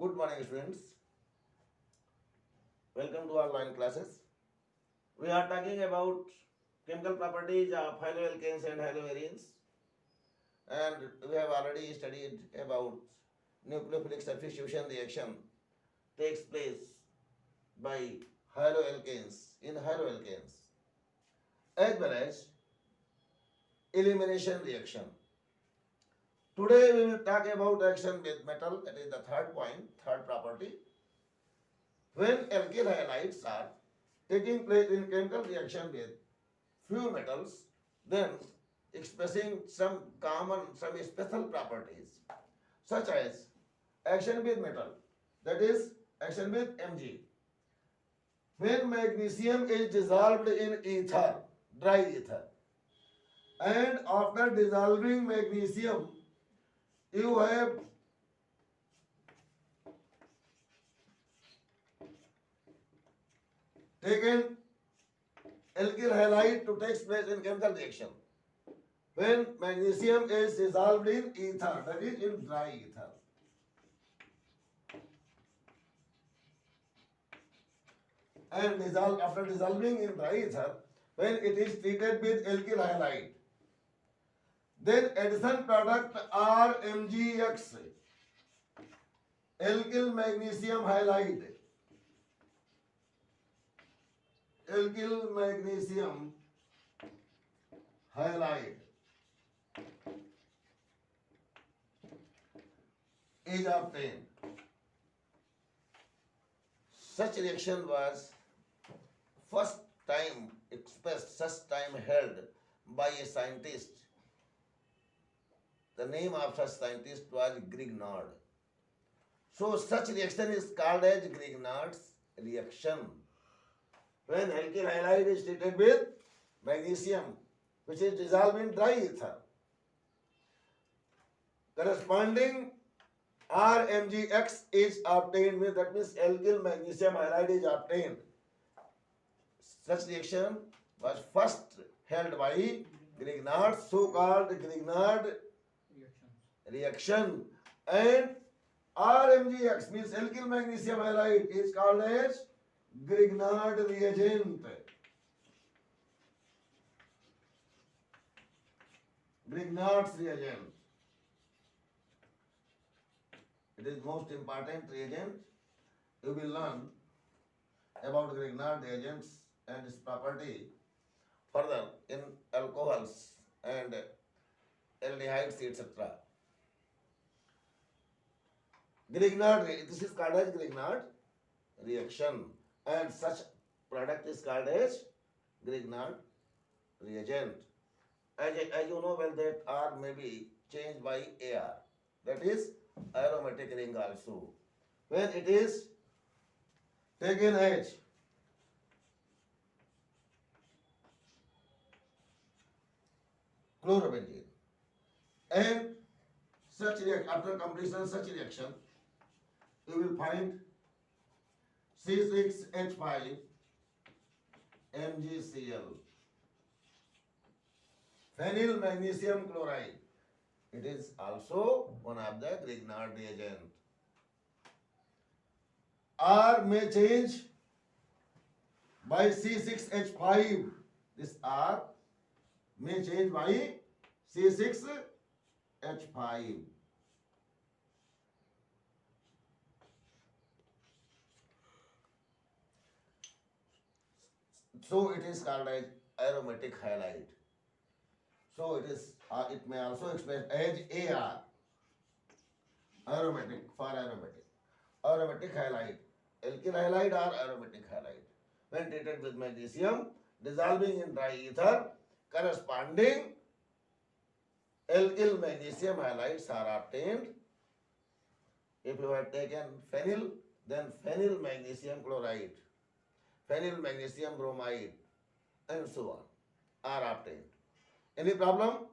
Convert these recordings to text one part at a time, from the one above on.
Good morning, students. Welcome to our online classes. We are talking about chemical properties of haloalkanes and haloarenes, and we have already studied about nucleophilic substitution reaction takes place by haloalkanes in haloalkanes, as well as elimination reaction. Today we will talk about action with metal, that is the third point, third property. When alkyl halides are taking place in chemical reaction with few metals, then expressing some special properties, such as action with metal, that is action with Mg. When magnesium is dissolved in ether, dry ether, and after dissolving magnesium, you have taken alkyl halide to take place in chemical reaction. When magnesium is dissolved in ether, that is in dry ether, and after dissolving in dry ether, when it is treated with alkyl halide, then addition product RMgX, alkyl magnesium halide, alkyl magnesium halide is obtained. Such reaction was first time expressed, such time held by a scientist. The name of such scientist was Grignard. So such reaction is called as Grignard's reaction. When alkyl halide is treated with magnesium, which is dissolved in dry ether, corresponding RMgX is obtained, that means alkyl magnesium halide is obtained. Such reaction was first held by Grignard, so-called Grignard reaction, and RMgX means alkyl magnesium halide is called as Grignard reagent. Grignard's reagent. It is most important reagent. You will learn about Grignard reagents and its property further in alcohols and aldehydes, etc. Grignard, this is called as Grignard reaction, and such product is called as Grignard reagent. As you know well, that R may be changed by AR, that is aromatic ring also. When it is taken as chlorobenzene, and such reaction, after completion such reaction, you will find C6H5 MgCl, phenyl magnesium chloride. It is also one of the Grignard reagent. R may change by C6H5. This R may change by C6H5. So it is called as aromatic halide. So it may also express as AR, aromatic, for aromatic. Aromatic halide, alkyl halide or aromatic halide. When treated with magnesium, dissolving in dry ether, corresponding alkyl magnesium halides are obtained. If you have taken phenyl, then phenyl magnesium chloride, phenyl magnesium bromide, and so on are obtained. Any problem?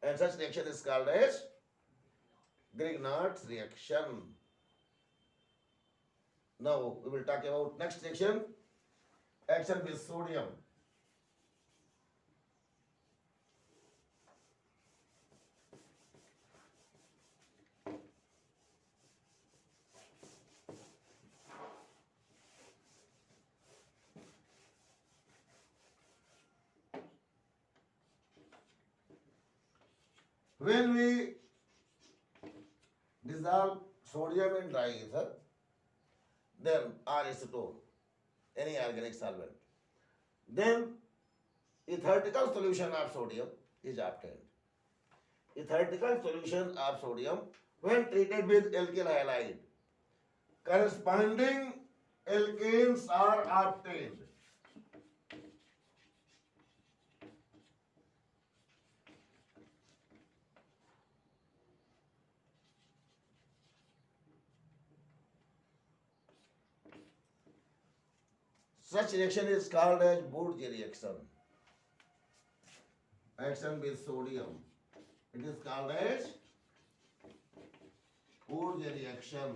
And such reaction is called as Grignard's reaction. Now we will talk about next reaction, action with sodium. when we dissolve sodium in dry ether, then or acetone, any organic solvent, then etheretical solution of sodium is obtained. Etheretical solution of sodium, when treated with alkyl halide, corresponding alkanes are obtained. Such reaction is called as Bourge reaction. Action with sodium. It is called as Bourge reaction.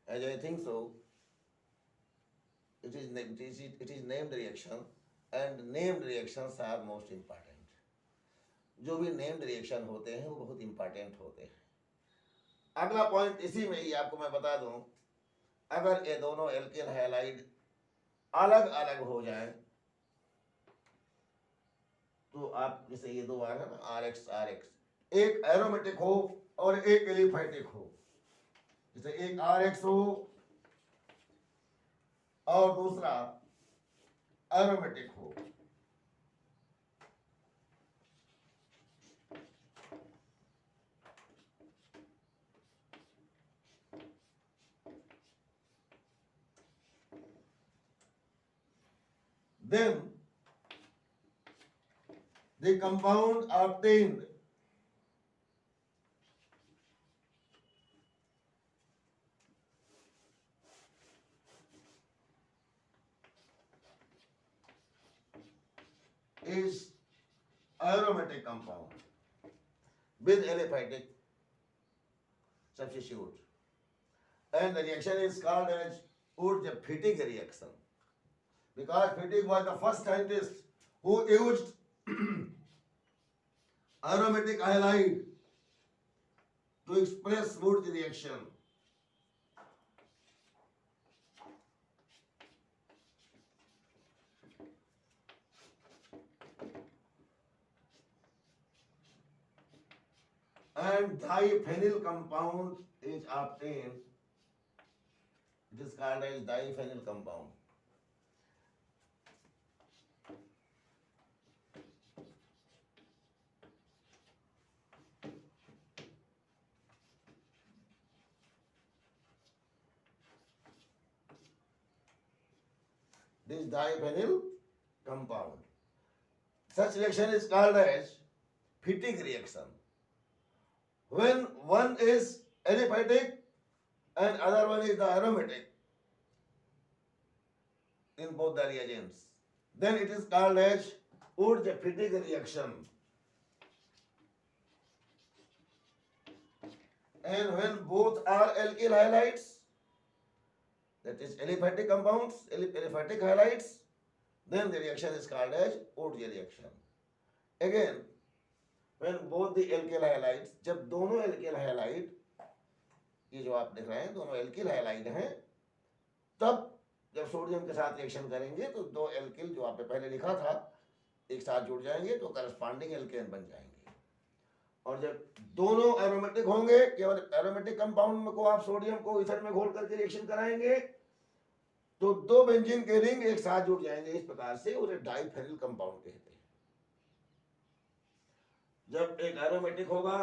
As I think so, it is named reaction, and named reactions are most important. जो भी named reaction होते हैं वो बहुत important होते हैं. अगला point इसी में ही आपको मैं बता दूं, अगर ये दोनों एल्किल हैलाइड अलग अलग हो जाएं, तो आप जैसे ये दो आ गए ना RX RX, एक एरोमेटिक हो और एक एलिफैटिक हो, जैसे एक RX हो और दूसरा एरोमेटिक हो, then the compound obtained is aromatic compound with aliphatic substitute, and the reaction is called as Urge-Fittig reaction, because Fittig was the first scientist who used aromatic halide to express Urge reaction. And diphenyl compound is obtained. It is called as diphenyl compound. This diphenyl compound. Such reaction is called as Fittig reaction. When one is aliphatic and other one is the aromatic in both the reagents, then it is called as Urge-Fittig reaction. And when both are alkyl halides, that is aliphatic compounds, aliphatic halides, then the reaction is called as Urge reaction. Again, when both the alkyl halides, जब दोनों alkyl halide, ये जो आप देख रहे हैं दोनों alkyl halide हैं, तब जब सोडियम के साथ रिएक्शन करेंगे तो दो एल्किल जो आपने पहले लिखा था एक साथ जुड़ जाएंगे तो करस्पॉन्डिंग एल्केन बन जाएंगे. और जब दोनों एरोमेटिक होंगे, केवल एरोमेटिक कंपाउंड को आप सोडियम को ईथर में घोल करके रिएक्शन कराएंगे तो दो बेंजीन के रिंग एक साथ जुड़ जाएंगे. इस प्रकार से उसे डाइफेनिल कंपाउंड कहते हैं. जब एक एरोमेटिक होगा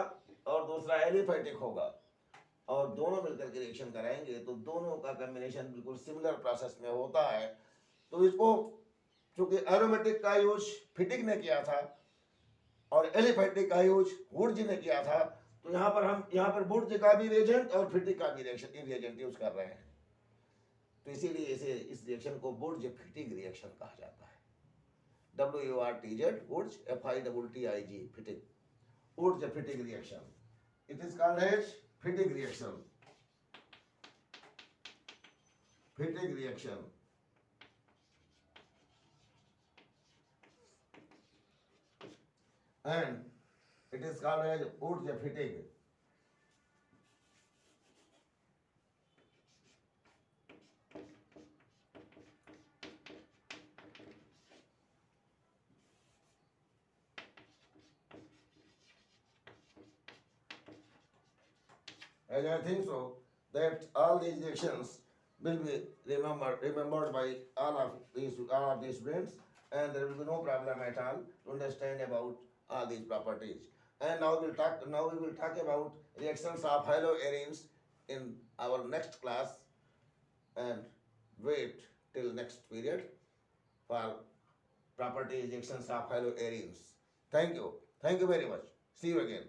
और दूसरा एलिफैटिक होगा और दोनों मिलकर के रिएक्शन कराएंगे तो दोनों का कॉम्बिनेशन बिल्कुल सिमिलर प्रोसेस में होता है. तो इसको चूंकि एरोमेटिक का यूज फिटिग ने किया था और एलिफैटिक का यूज वुर्ज ने किया था, तो यहाँ पर वुर्ज का भी रिएजेंट और फिटिग का भी रिएजेंट यूज कर रहे हैं. तो इसीलिए इसे इस रिएक्शन को वुर्ज-फिटिग रिएक्शन कहा जाता है. WURTZ वुर्ज FITTIG फिटिग, वुर्ज-फिटिग reaction. It is called as Fittig reaction. Fittig reaction. And it is called as Urge-Fittig. As I think so, that all these reactions will be remembered by all of these students, and there will be no problem at all to understand about all these properties. And now we will talk about reactions of haloarenes in our next class, and wait till next period for properties reactions of haloarenes. Thank you. Thank you very much. See you again.